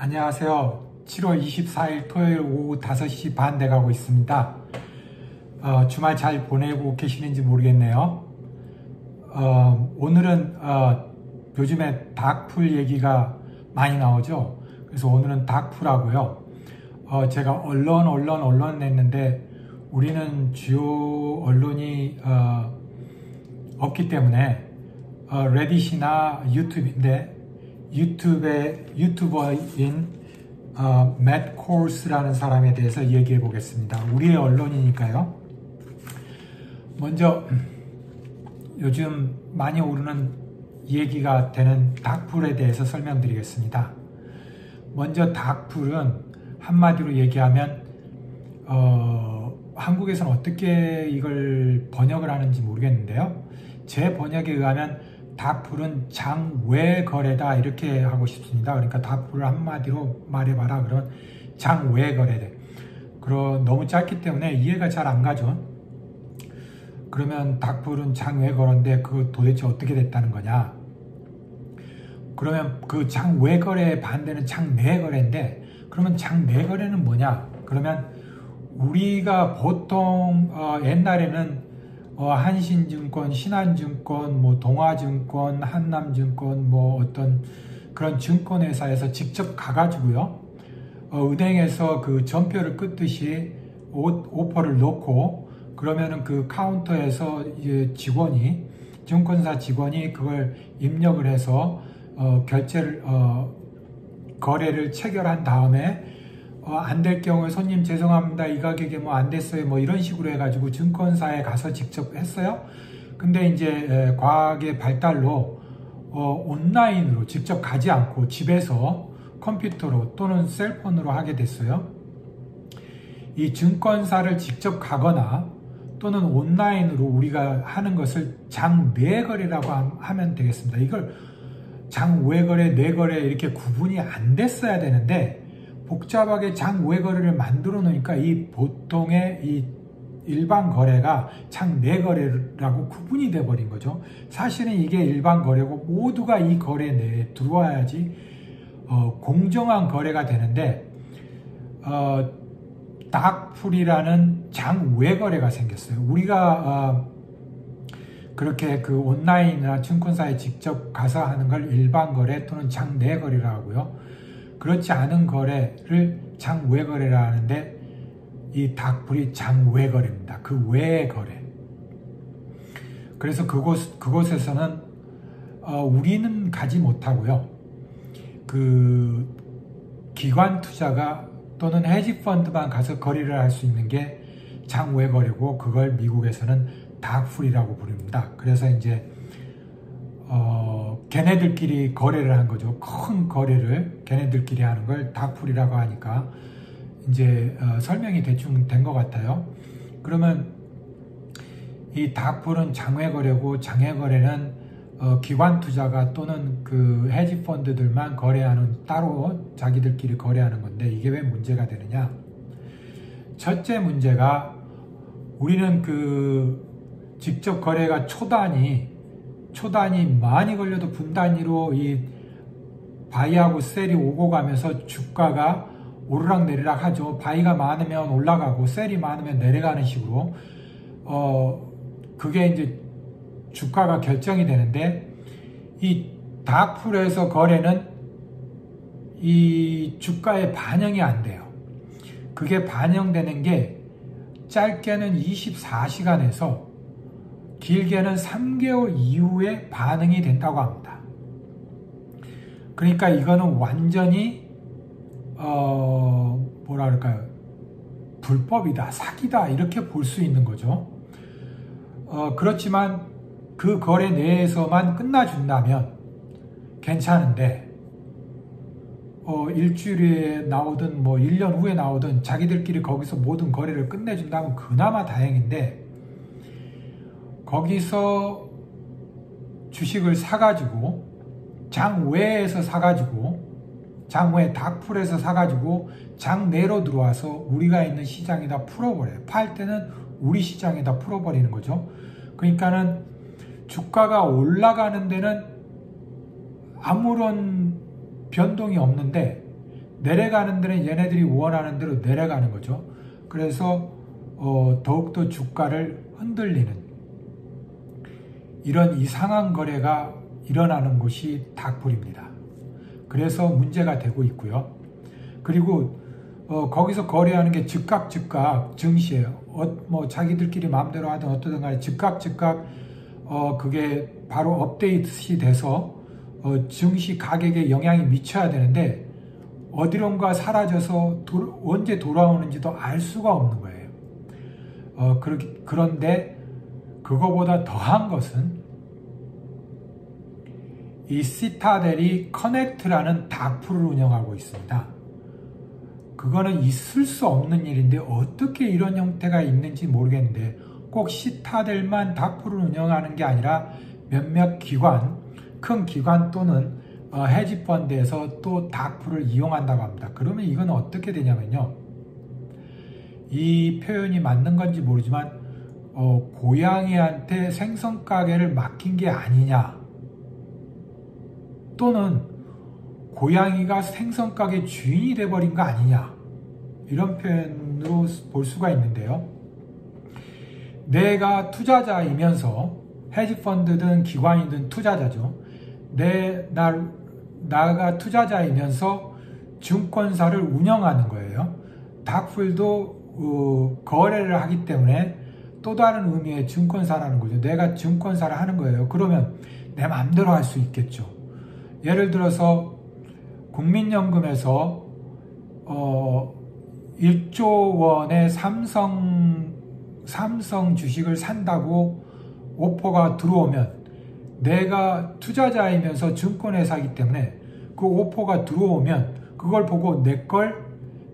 안녕하세요. 7월 24일 토요일 오후 5시 반 돼가고 있습니다. 주말 잘 보내고 계시는지 모르겠네요. 오늘은 요즘에 닥풀 얘기가 많이 나오죠. 그래서 오늘은 닥풀하고요. 제가 언론 냈는데 우리는 주요 언론이 없기 때문에 레딧이나 유튜브인데 유튜버인 맷 코스라는 사람에 대해서 얘기해 보겠습니다. 우리의 언론이니까요. 먼저 요즘 많이 오르는 얘기가 되는 닥풀에 대해서 설명드리겠습니다. 먼저 닥풀은 한마디로 얘기하면 한국에서는 어떻게 이걸 번역을 하는지 모르겠는데요. 제 번역에 의하면 닥풀은 장외 거래다 이렇게 하고 싶습니다. 그러니까 닥풀을 한마디로 말해봐라 그런 장외 거래대. 너무 짧기 때문에 이해가 잘 안 가죠. 그러면 닥풀은 장외 거래인데 그거 도대체 어떻게 됐다는 거냐? 그러면 그 장외 거래의 반대는 장내 거래인데 그러면 장내 거래는 뭐냐? 그러면 우리가 보통 옛날에는 한신증권, 신한증권, 동아증권, 한남증권, 어떤 그런 증권회사에서 직접 가가지고요, 은행에서 그 전표를 끊듯이 오퍼를 놓고, 그러면은 그 카운터에서 직원이, 증권사 직원이 그걸 입력을 해서, 거래를 체결한 다음에, 안 될 경우에 손님 죄송합니다. 이 가격에 안 됐어요. 이런 식으로 해가지고 증권사에 가서 직접 했어요. 근데 이제 과학의 발달로 온라인으로 직접 가지 않고 집에서 컴퓨터로 또는 셀폰으로 하게 됐어요. 이 증권사를 직접 가거나 또는 온라인으로 우리가 하는 것을 장내거래라고 하면 되겠습니다. 이걸 장외거래, 내거래 이렇게 구분이 안 됐어야 되는데 복잡하게 장외 거래를 만들어 놓으니까 이 보통의 이 일반 거래가 장내 거래라고 구분이 돼 버린 거죠. 사실은 이게 일반 거래고 모두가 이 거래 내에 들어와야지 공정한 거래가 되는데 닥풀이라는 장외 거래가 생겼어요. 우리가 그렇게 그 온라인이나 증권사에 직접 가서 하는 걸 일반 거래 또는 장내 거래라고 하고요. 그렇지 않은 거래를 장외 거래라 하는데 이 닥풀이 장외 거래입니다. 그 외의 거래. 그래서 그곳에서는 우리는 가지 못하고요. 그 기관 투자가 또는 헤지 펀드만 가서 거래를 할 수 있는 게 장외 거래고 그걸 미국에서는 닥풀이라고 부릅니다. 그래서 이제 걔네들끼리 거래를 한 거죠. 큰 거래를 걔네들끼리 하는 걸 닥풀이라고 하니까 이제 설명이 대충 된 것 같아요. 그러면 이 닥풀은 장외 거래고 장외 거래는 기관 투자가 또는 그 헤지 펀드들만 거래하는 따로 자기들끼리 거래하는 건데 이게 왜 문제가 되느냐? 첫째 문제가 우리는 그 직접 거래가 초단위 많이 걸려도 분단위로 이 바이하고 셀이 오고 가면서 주가가 오르락 내리락 하죠. 바이가 많으면 올라가고 셀이 많으면 내려가는 식으로 그게 이제 주가가 결정이 되는데 이 닥풀에서 거래는 이 주가에 반영이 안 돼요. 그게 반영되는 게 짧게는 24시간에서 길게는 3개월 이후에 반응이 된다고 합니다. 그러니까 이거는 완전히 뭐라 그럴까요? 불법이다, 사기다 이렇게 볼 수 있는 거죠. 그렇지만 그 거래 내에서만 끝나준다면 괜찮은데 일주일에 나오든 1년 후에 나오든 자기들끼리 거기서 모든 거래를 끝내준다면 그나마 다행인데 거기서 주식을 사가지고 장외에서 사가지고 장외 닥풀에서 사가지고 장내로 들어와서 우리가 있는 시장에다 풀어버려요. 팔 때는 우리 시장에다 풀어버리는 거죠. 그러니까는 주가가 올라가는 데는 아무런 변동이 없는데 내려가는 데는 얘네들이 원하는 대로 내려가는 거죠. 그래서 더욱더 주가를 흔들리는 이런 이상한 거래가 일어나는 곳이 닥풀입니다. 그래서 문제가 되고 있고요. 그리고 거기서 거래하는 게 즉각 증시예요. 뭐 자기들끼리 마음대로 하든 어떠든 간에 즉각 그게 바로 업데이트 돼서 증시 가격에 영향이 미쳐야 되는데 어디론가 사라져서 언제 돌아오는지도 알 수가 없는 거예요. 그런데 그거보다 더한 것은 이 시타델이 커넥트라는 닥풀을 운영하고 있습니다. 그거는 있을 수 없는 일인데 어떻게 이런 형태가 있는지 모르겠는데 꼭 시타델만 닥풀을 운영하는 게 아니라 몇몇 기관, 큰 기관 또는 헤지펀드에서 또 닥풀을 이용한다고 합니다. 그러면 이건 어떻게 되냐면요. 이 표현이 맞는 건지 모르지만 고양이한테 생선 가게를 맡긴 게 아니냐, 또는 고양이가 생선 가게 주인이 돼버린 거 아니냐, 이런 표현으로 볼 수가 있는데요. 내가 투자자이면서 헤지펀드든 기관이든 투자자죠. 나가 투자자이면서 증권사를 운영하는 거예요. 닥풀도 거래를 하기 때문에 또 다른 의미의 증권사라는 거죠. 내가 증권사를 하는 거예요. 그러면 내 마음대로 할 수 있겠죠. 예를 들어서 국민연금에서 1조 원의 삼성 주식을 산다고 오퍼가 들어오면 내가 투자자이면서 증권회사이기 때문에 그 오퍼가 들어오면 그걸 보고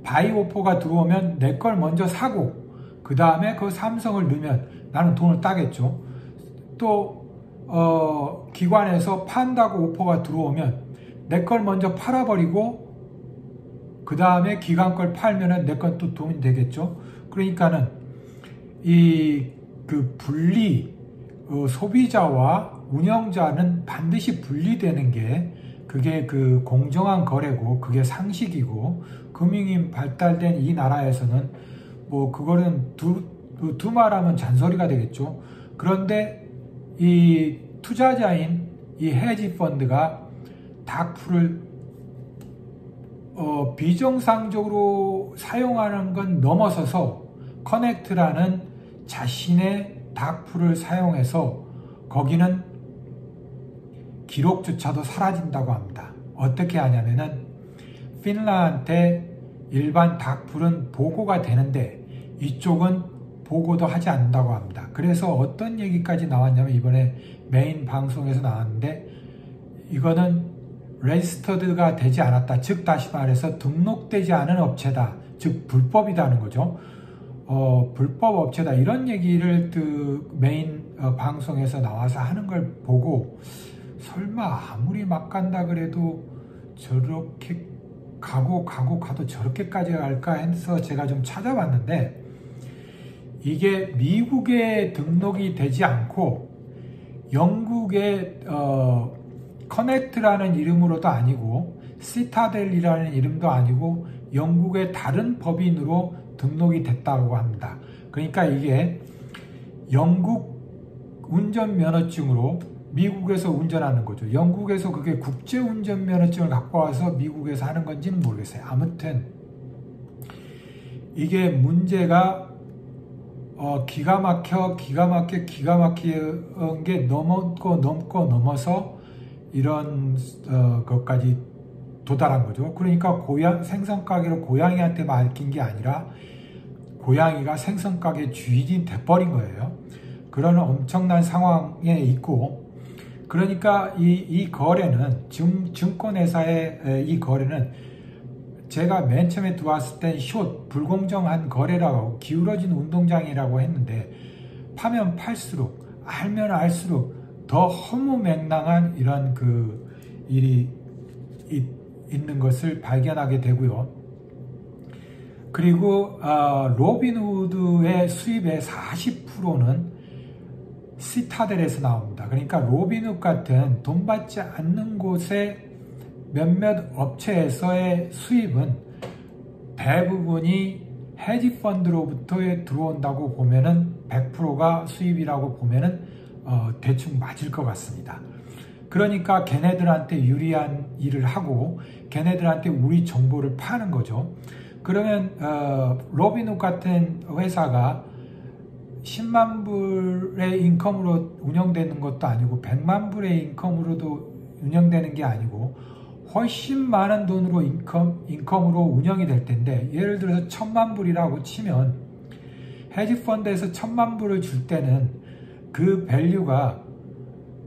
바이 오퍼가 들어오면 내 걸 먼저 사고 그 다음에 그 삼성을 넣으면 나는 돈을 따겠죠. 또 기관에서 판다고 오퍼가 들어오면 내 걸 먼저 팔아버리고 그 다음에 기관 걸 팔면은 내 건 또 돈이 되겠죠. 그러니까는 분리 소비자와 운영자는 반드시 분리되는 게 그게 그 공정한 거래고 그게 상식이고 금융이 발달된 이 나라에서는 뭐 그거는 두말하면 잔소리가 되겠죠. 그런데 이 투자자인 이 헤지펀드가 닥풀을 비정상적으로 사용하는 건 넘어서서 커넥트라는 자신의 닥풀을 사용해서 거기는 기록조차도 사라진다고 합니다. 어떻게 하냐면은 핀란드한테 일반 닥풀은 보고가 되는데 이쪽은 보고도 하지 않는다고 합니다. 그래서 어떤 얘기까지 나왔냐면 이번에 메인 방송에서 나왔는데 이거는 레지스터드가 되지 않았다. 즉 다시 말해서 등록되지 않은 업체다. 즉 불법이라는 거죠. 불법 업체다. 이런 얘기를 그 메인 방송에서 나와서 하는 걸 보고 설마 아무리 막 간다 그래도 저렇게 가도 저렇게까지 갈까 해서 제가 좀 찾아봤는데 이게 미국에 등록이 되지 않고 영국의 커넥트라는 이름으로도 아니고 시타델이라는 이름도 아니고 영국의 다른 법인으로 등록이 됐다고 합니다. 그러니까 이게 영국 운전면허증으로 미국에서 운전하는 거죠. 영국에서 그게 국제운전면허증을 갖고 와서 미국에서 하는 건지는 모르겠어요. 아무튼 이게 문제가 기가 막히게 넘어서 이런 것까지 도달한 거죠. 그러니까 생선 가게로 고양이한테 맡긴 게 아니라 고양이가 생선 가게 주인이 돼버린 거예요. 그런 엄청난 상황에 있고, 그러니까 이 거래는 증권회사의 이 거래는 제가 맨 처음에 들어왔을 땐 불공정한 거래라고 기울어진 운동장이라고 했는데 파면 팔수록 알면 알수록 더 허무맹랑한 이런 그 일이 있는 것을 발견하게 되고요. 그리고 로빈후드의 수입의 40%는 시타델에서 나옵니다. 그러니까 로빈후드 같은 돈 받지 않는 곳에 몇몇 업체에서의 수입은 대부분이 헤지펀드로부터 들어온다고 보면은 100%가 수입이라고 보면은 대충 맞을 것 같습니다. 그러니까 걔네들한테 유리한 일을 하고 걔네들한테 우리 정보를 파는 거죠. 그러면 로빈훗 같은 회사가 10만 불의 인컴으로 운영되는 것도 아니고 100만 불의 인컴으로도 운영되는 게 아니고 훨씬 많은 돈으로 인컴으로 운영이 될 텐데, 예를 들어서 1000만 불이라고 치면 헤지펀드에서 1000만 불을 줄 때는 그 밸류가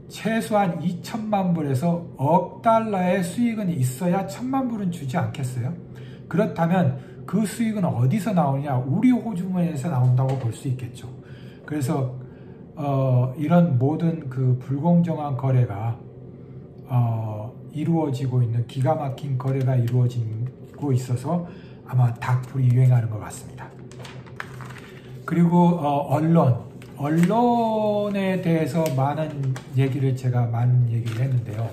최소한 2000만 불에서 억 달러의 수익은 있어야 1000만 불은 주지 않겠어요? 그렇다면 그 수익은 어디서 나오냐? 우리 호주머니에서 나온다고 볼 수 있겠죠. 그래서 이런 모든 그 불공정한 거래가 이루어지고 있는, 기가 막힌 거래가 이루어지고 있어서 아마 닥불이 유행하는 것 같습니다. 그리고 언론에 대해서 많은 얘기를 했는데요.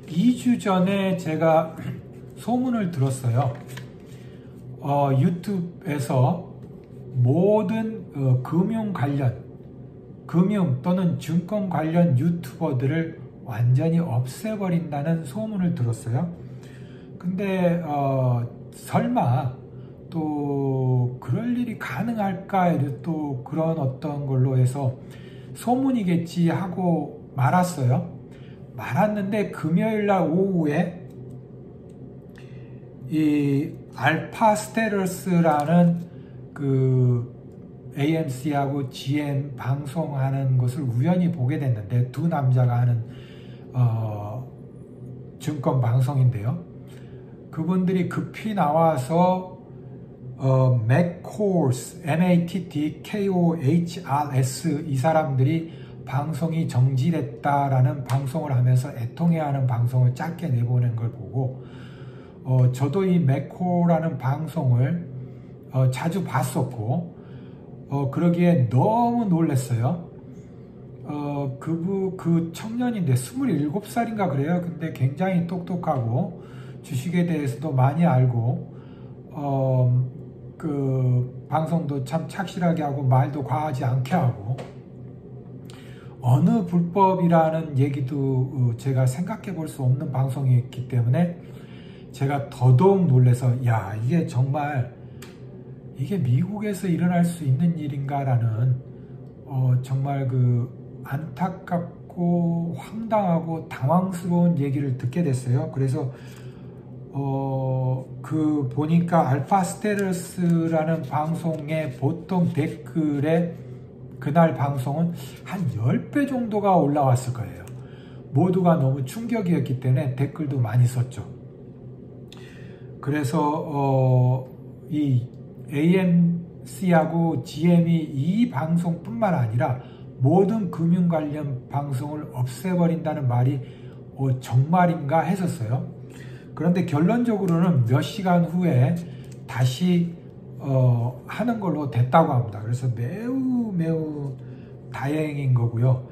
2주 전에 제가 소문을 들었어요. 유튜브에서 모든 금융 또는 증권 관련 유튜버들을 완전히 없애버린다는 소문을 들었어요. 근데 설마 또 그럴 일이 가능할까, 또 그런 어떤 걸로 해서 소문이겠지 하고 말았는데 금요일날 오후에 이 알파 스테러스라는 그 AMC하고 GM 방송하는 것을 우연히 보게 됐는데, 두 남자가 하는 증권 방송인데요. 그분들이 급히 나와서 맥코스, MATTKOHRS 이 사람들이 방송이 정지됐다라는 방송을 하면서 애통해하는 방송을 짧게 내보낸 걸 보고 저도 이 맥코라는 방송을 자주 봤었고 그러기에 너무 놀랐어요. 그 청년인데 27살인가 그래요. 근데 굉장히 똑똑하고 주식에 대해서도 많이 알고 그 방송도 참 착실하게 하고 말도 과하지 않게 하고, 어느 불법이라는 얘기도 제가 생각해 볼 수 없는 방송이었기 때문에 제가 더더욱 놀라서, 야, 이게 정말 이게 미국에서 일어날 수 있는 일인가라는 정말 그 안타깝고 황당하고 당황스러운 얘기를 듣게 됐어요. 그래서 그 보니까 알파 스테러스라는 방송의 보통 댓글에 그날 방송은 한 10배 정도가 올라왔을 거예요. 모두가 너무 충격이었기 때문에 댓글도 많이 썼죠. 그래서 이 AMC하고 GM이 이 방송뿐만 아니라 모든 금융 관련 방송을 없애버린다는 말이 정말인가 했었어요. 그런데 결론적으로는 몇 시간 후에 다시 하는 걸로 됐다고 합니다. 그래서 매우 다행인 거고요.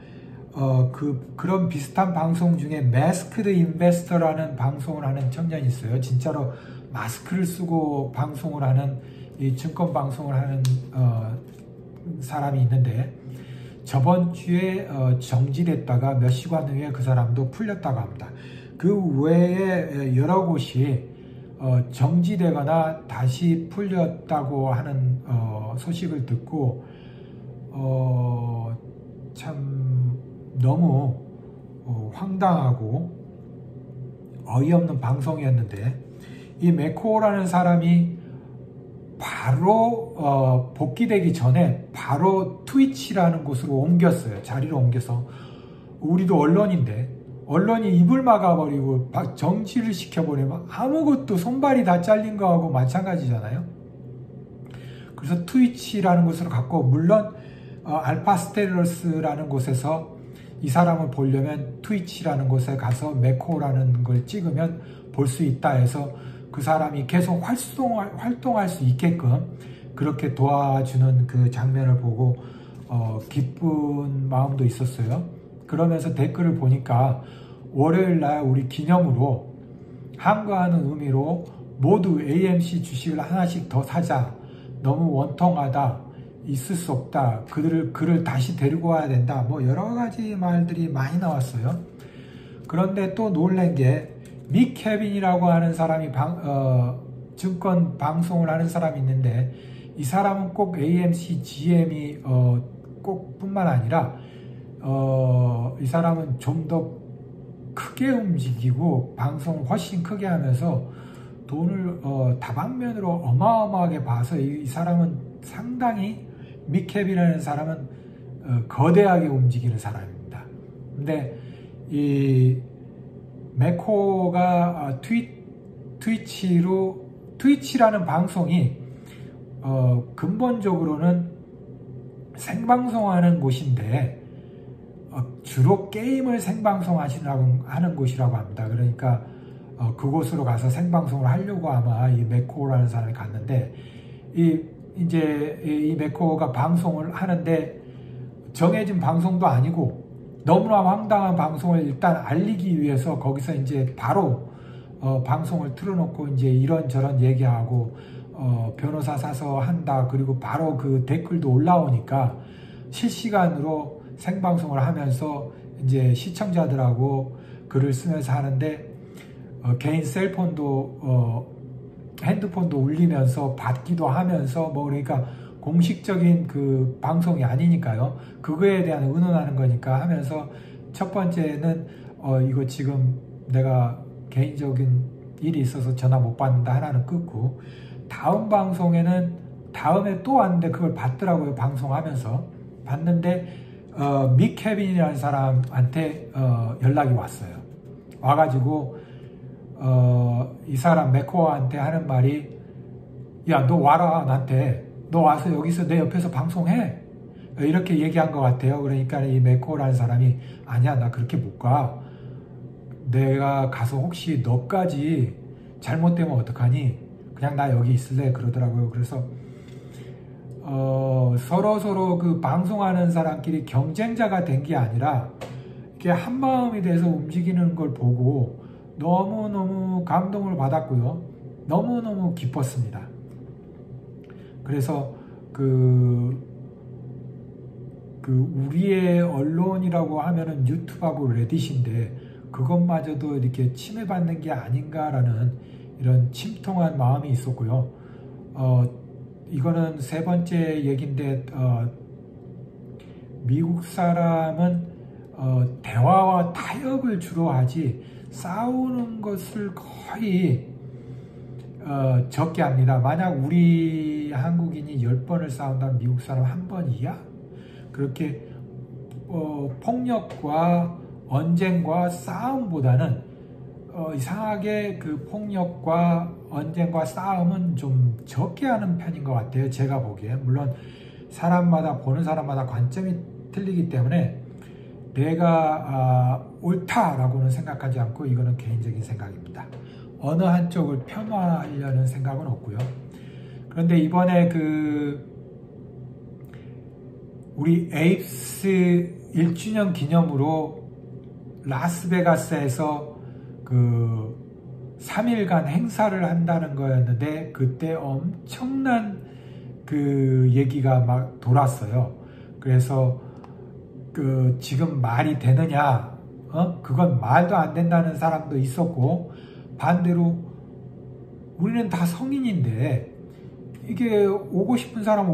그런 비슷한 방송 중에 매스크드 인베스터라는 방송을 하는 청년이 있어요. 진짜로 마스크를 쓰고 방송을 하는, 이 증권 방송을 하는 사람이 있는데, 저번 주에 정지됐다가 몇 시간 후에 그 사람도 풀렸다고 합니다. 그 외에 여러 곳이 정지되거나 다시 풀렸다고 하는 소식을 듣고 참 너무 황당하고 어이없는 방송이었는데, 이 맥코라는 사람이 바로 복귀되기 전에 바로 트위치라는 곳으로 옮겼어요. 자리를 옮겨서. 우리도 언론인데 언론이 입을 막아버리고 정지를 시켜버리면 아무것도 손발이 다 잘린 거하고 마찬가지잖아요. 그래서 트위치라는 곳으로 갔고, 물론 알파 스테러스라는 곳에서 이 사람을 보려면 트위치라는 곳에 가서 맥코라는 걸 찍으면 볼 수 있다 해서 그 사람이 계속 활동할 수 있게끔 그렇게 도와주는 그 장면을 보고 기쁜 마음도 있었어요. 그러면서 댓글을 보니까 월요일 날 우리 기념으로 한가하는 의미로 모두 AMC 주식을 하나씩 더 사자. 너무 원통하다. 있을 수 없다. 그를 다시 데리고 와야 된다. 뭐 여러 가지 말들이 많이 나왔어요. 그런데 또 놀란 게 믹 케빈이라고 하는 사람이 증권 방송을 하는 사람이 있는데 이 사람은 꼭 AMC, GM이 꼭 뿐만 아니라 이 사람은 좀 더 크게 움직이고 방송을 훨씬 크게 하면서 돈을 다방면으로 어마어마하게 봐서 이 사람은 상당히 믹 케빈이라는 사람은 거대하게 움직이는 사람입니다. 근데 이 매코가 트위치라는 방송이 근본적으로는 생방송하는 곳인데 주로 게임을 생방송하는 곳이라고 합니다. 그러니까 그곳으로 가서 생방송을 하려고 아마 이 매코라는 사람이 갔는데 이 매코가 방송을 하는데 정해진 방송도 아니고 너무나 황당한 방송을 일단 알리기 위해서 거기서 이제 바로 방송을 틀어놓고 이제 이런저런 얘기하고 변호사 사서 한다. 그리고 바로 그 댓글도 올라오니까 실시간으로 생방송을 하면서 이제 시청자들하고 글을 쓰면서 하는데 개인 셀폰도 핸드폰도 울리면서 받기도 하면서 뭐 그러니까 공식적인 그 방송이 아니니까요. 그거에 대한 의논하는 거니까 하면서 첫 번째는 이거 지금 내가 개인적인 일이 있어서 전화 못 받는다 하나는 끊고 다음 방송에는 다음에 또 왔는데 그걸 받더라고요. 방송하면서 봤는데 믹 케빈이라는 사람한테 연락이 왔어요. 와가지고 이 사람 매코한테 하는 말이 야 너 와라 나한테 너 와서 여기서 내 옆에서 방송해 이렇게 얘기한 것 같아요. 그러니까 이 매코라는 사람이 아니야 나 그렇게 못 가. 내가 가서 혹시 너까지 잘못되면 어떡하니 그냥 나 여기 있을래 그러더라고요. 그래서 서로 그 방송하는 사람끼리 경쟁자가 된 게 아니라 이렇게 한마음이 돼서 움직이는 걸 보고 너무너무 감동을 받았고요. 너무너무 기뻤습니다. 그래서 우리의 언론이라고 하면은 유튜브하고 레딧인데 그것마저도 이렇게 침해받는 게 아닌가라는 이런 침통한 마음이 있었고요. 이거는 세 번째 얘기인데 미국 사람은 대화와 타협을 주로 하지 싸우는 것을 거의 적게 합니다. 만약 우리 한국인이 10번을 싸운다면 미국 사람 한 번이야? 그렇게 폭력과 언쟁과 싸움보다는 이상하게 그 폭력과 언쟁과 싸움은 좀 적게 하는 편인 것 같아요. 제가 보기에. 물론 사람마다 보는 사람마다 관점이 틀리기 때문에 내가 옳다라고는 생각하지 않고 이거는 개인적인 생각입니다. 어느 한쪽을 폄하하려는 생각은 없고요. 그런데 이번에 우리 에이프스 1주년 기념으로 라스베가스에서 3일간 행사를 한다는 거였는데 그때 엄청난 얘기가 막 돌았어요. 그래서 지금 말이 되느냐? 그건 말도 안 된다는 사람도 있었고 반대로 우리는 다 성인인데 이게 오고 싶은 사람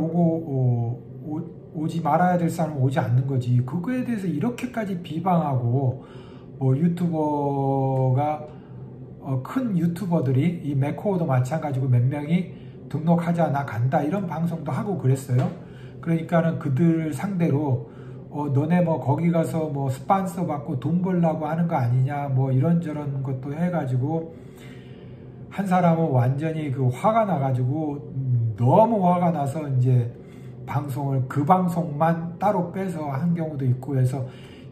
오지 말아야 될 사람은 오지 않는 거지. 그거에 대해서 이렇게까지 비방하고 유튜버가 큰 유튜버들이 이 매코도 마찬가지고 몇 명이 등록하자 나 간다 이런 방송도 하고 그랬어요. 그러니까는 그들 상대로 너네 뭐 거기 가서 뭐 스폰서 받고 돈 벌라고 하는 거 아니냐 뭐 이런저런 것도 해가지고 한 사람은 완전히 화가 나가지고 너무 화가 나서 이제 방송을 그 방송만 따로 빼서 한 경우도 있고 해서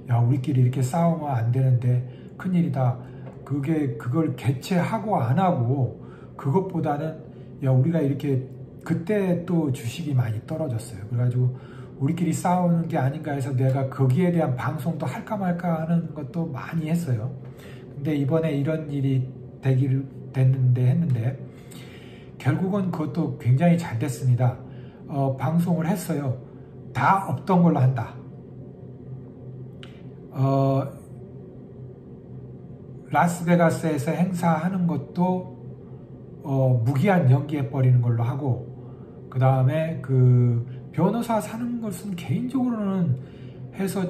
야 우리끼리 이렇게 싸우면 안 되는데 큰일이다. 그걸 개최하고 안 하고 그것보다는 야 우리가 이렇게 그때 또 주식이 많이 떨어졌어요. 그래가지고 우리끼리 싸우는 게 아닌가 해서 내가 거기에 대한 방송도 할까 말까 하는 것도 많이 했어요. 근데 이번에 이런 일이 했는데 결국은 그것도 굉장히 잘 됐습니다. 방송을 했어요. 다 없던 걸로 한다. 라스베가스에서 행사하는 것도 무기한 연기해버리는 걸로 하고, 그 다음에 그 변호사 사는 것은 개인적으로는 해서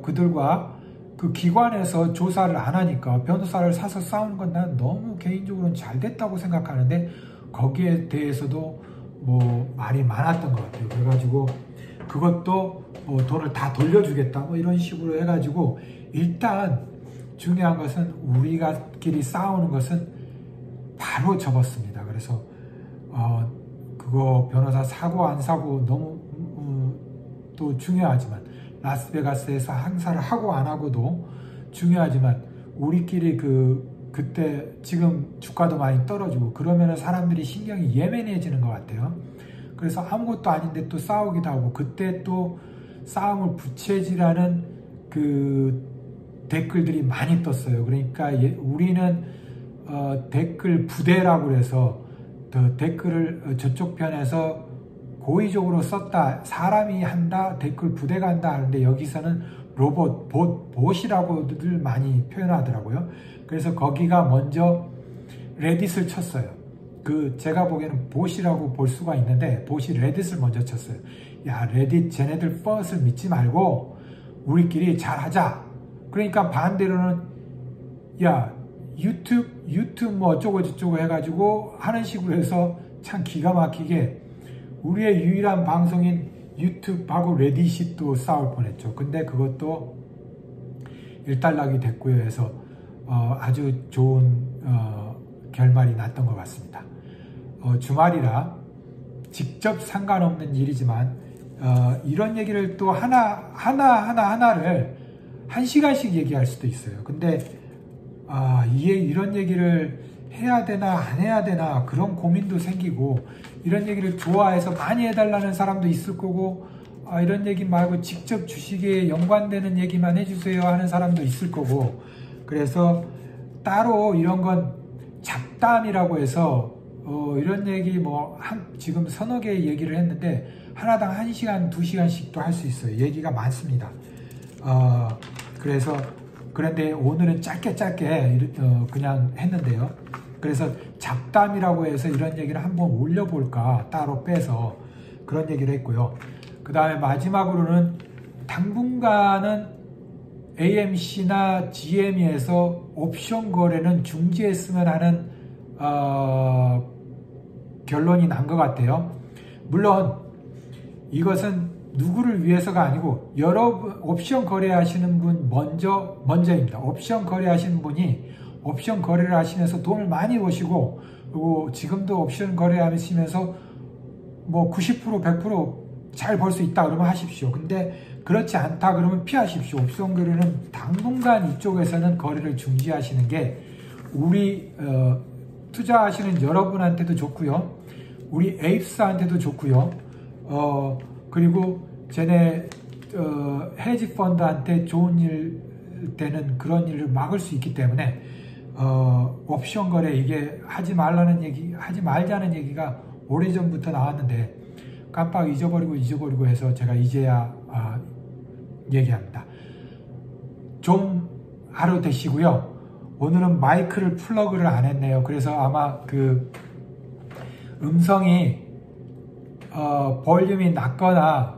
그들과 그 기관에서 조사를 안 하니까 변호사를 사서 싸우는 건 난 너무 개인적으로는 잘 됐다고 생각하는데, 거기에 대해서도 뭐 말이 많았던 것 같아요. 그래가지고 그것도 뭐 돈을 다 돌려주겠다 뭐 이런 식으로 해가지고, 일단 중요한 것은 우리가끼리 싸우는 것은 바로 접었습니다. 그래서 그거 변호사 사고 안 사고 너무 또 중요하지만, 라스베가스에서 행사를 하고 안 하고도 중요하지만, 우리끼리 그때 지금 주가도 많이 떨어지고 그러면은 사람들이 신경이 예민해지는 것 같아요. 그래서 아무것도 아닌데 또 싸우기도 하고, 그때 또 싸움을 부채질하는 그 댓글들이 많이 떴어요. 그러니까 우리는 댓글 부대라고 해서 댓글을 저쪽 편에서 고의적으로 썼다, 사람이 한다, 댓글 부대가 한다 하는데, 여기서는 로봇, 봇이라고들 많이 표현하더라고요. 그래서 거기가 먼저 레딧을 쳤어요. 제가 보기에는 봇이라고 볼 수가 있는데, 봇이 레딧을 먼저 쳤어요. 야, 레딧 쟤네들 뻔을 믿지 말고 우리끼리 잘하자. 그러니까 반대로는 야, 유튜브 뭐 어쩌고 저쩌고 해가지고 하는 식으로 해서 참 기가 막히게 우리의 유일한 방송인 유튜브하고 레딧이 또 싸울 뻔했죠. 근데 그것도 일단락이 됐고요. 해서 아주 좋은 결말이 났던 것 같습니다. 주말이라 직접 상관없는 일이지만 이런 얘기를 또 하나를 1시간씩 얘기할 수도 있어요. 근데 이런 얘기를 해야 되나 안 해야 되나 그런 고민도 생기고, 이런 얘기를 좋아해서 많이 해달라는 사람도 있을 거고, 이런 얘기 말고 직접 주식에 연관되는 얘기만 해주세요 하는 사람도 있을 거고, 그래서 따로 이런 건 잡담이라고 해서 이런 얘기 지금 서너 개 얘기를 했는데 하나당 1시간, 2시간씩도 할 수 있어요. 얘기가 많습니다. 그런데 오늘은 짧게 그냥 했는데요. 그래서 잡담이라고 해서 이런 얘기를 한번 올려볼까, 따로 빼서 그런 얘기를 했고요. 그 다음에 마지막으로는 당분간은 AMC나 GME에서 옵션 거래는 중지했으면 하는 결론이 난 것 같아요. 물론 이것은 누구를 위해서가 아니고, 여러분 옵션 거래하시는 분 먼저입니다. 옵션 거래하시는 분이 옵션 거래를 하시면서 돈을 많이 버시고, 그리고 지금도 옵션 거래하시면서 뭐 90%, 100% 잘 벌 수 있다 그러면 하십시오. 근데 그렇지 않다 그러면 피하십시오. 옵션 거래는 당분간 이쪽에서는 거래를 중지하시는 게 우리 투자하시는 여러분한테도 좋고요, 우리 에이프스한테도 좋고요, 그리고 쟤네 헤지 펀드한테 좋은 일 되는 그런 일을 막을 수 있기 때문에 옵션 거래, 이게 하지 말자는 얘기가 오래전부터 나왔는데 깜빡 잊어버리고 해서 제가 이제야 얘기합니다. 좀 하루 되시고요. 오늘은 마이크를 플러그를 안 했네요. 그래서 아마 그 음성이 볼륨이 낮거나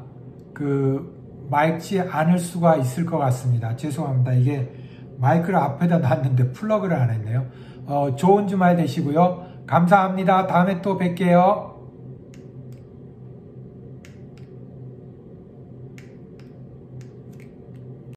맑지 않을 수가 있을 것 같습니다. 죄송합니다. 이게 마이크를 앞에다 놨는데 플러그를 안 했네요. 좋은 주말 되시고요. 감사합니다. 다음에 또 뵐게요.